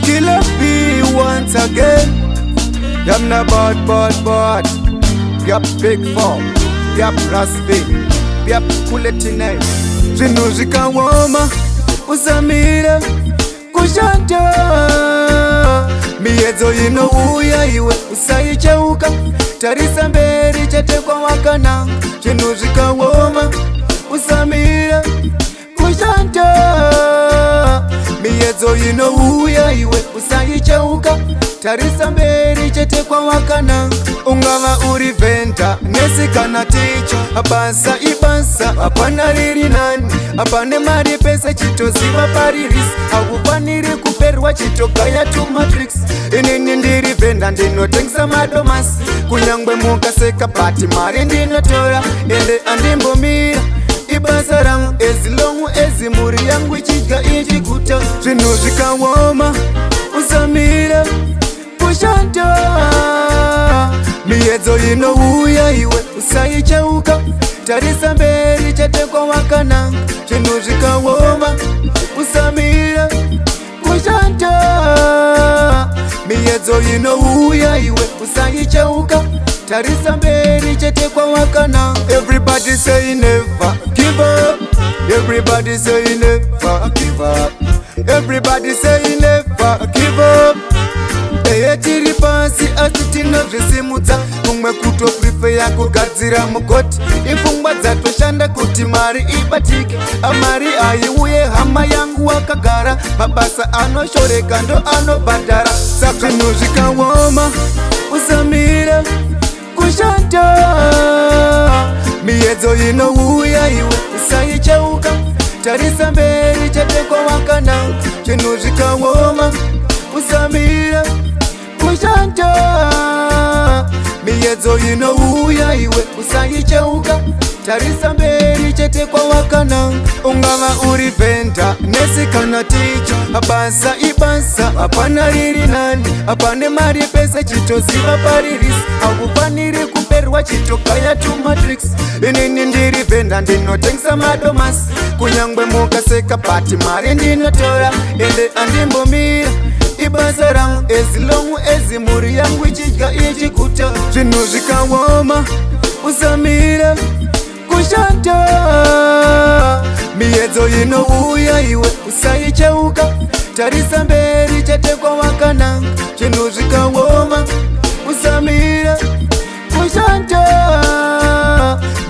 Killer B once again. I'm not bad. Yep, big form. Yep, raspy. Yep, kuletine. Zvinhu zvikawoma usamira kushanda. Miedzo inouya iwe usaicheuka. Tarisa mberi chatekwa wakananga. Zvinhu zvikawoma usamira kushanda. Miedzo inouya iwe usaicheuka. Tarisa mberi chatekwa wakananga. Ungava uri venta nesi kana ticha. Basa ibasa hapana riri nani. Hapane mari pesa chitoziva paririsi. Hakufaniri kuperwa chitogaya tu matrix. Inini ndiri venda ndinotengesa madomasi. Kunyangwe mukaseka pati mari ndinotora. Ende andimbomira ibasa rangu ezilongu ezimuri yangu ichidya ichiguta. Zvinhu zvikawoma usamira kushanda. Miedzo inouya iwe usaicheuka. Tarisa mberi chatekwa wakananga. Zvinhu zvikawoma usamira kushanda. Miedzo inouya iwe usaicheuka. Tarisa mberi chatekwa wakananga. Everybody say never give up. Everybody say never give up. Everybody say never give up. Tiri pasi asi tinozvisimudza. Mumwe kuto prefeya kugadzira mugoti. Ipfungwa dzatoshanda kuti mari ibatike. Mari aiuye hama yangu wakagara. Mabasa anoshoreka ndo anobhadhara. Saka zvinhu zvikawoma usamira kushanda. Miedzo inouya iwe usaicheuka. Tarisa mberi chatekwa wakananga. Zvinhu zvikawoma usamira kushanda. Miedzo inouya iwe usaicheuka. Tarisa mberi chatekwa wakananga. Ungava uri venda nesi kana ticha. Basa ibasa hapana riri nani. Hapane mari pesa chitoziva paririsi. Hakufaniri kuperwa chitogaya tu matrix. Inini ndiri venda ndinotengesa madomasi. Kunyangwe mukaseka pati mari ndinotora. Ende andimbomira ibasa rangu ezilongu ezimuri yangu ichidya ichiguta. Zvinhu zvikawoma usamira kushanda. Miedzo inouya iwe usaicheuka. Tarisa mberi chatekwa wakananga. Zvinhu zvikawoma usamira kushanda.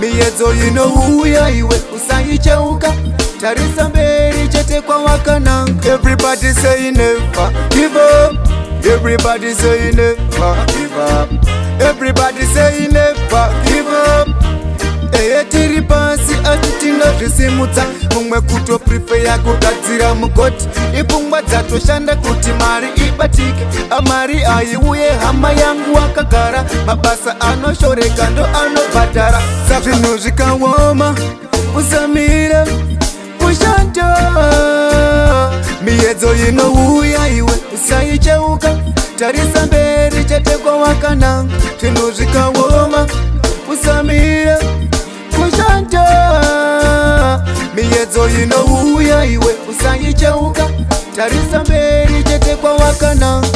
Miedzo inouya iwe usaicheuka. Tarisa mberi chatekwa wakananga. Everybody say never give up. Everybody say never give up. Everybody say never give up. Tiri pasi asi tinozvisimudza. Mumwe kuto prefeya kugadzira mugoti. Ipfungwa dzatoshanda kuti mari ibatike. Mari aiuye hama yangu wakagara. Mabasa anoshoreka ndo anobhadhara. Saka zvinhu zvikawoma usamira kushanda. Miedzo inouya iwe usaicheuka. Tarisa mberi chatekwa wakananga. Zvinhu zvikawoma usamira kushanda. Miedzo inouya iwe usaicheuka. Tarisa mberi chatekwa wakananga.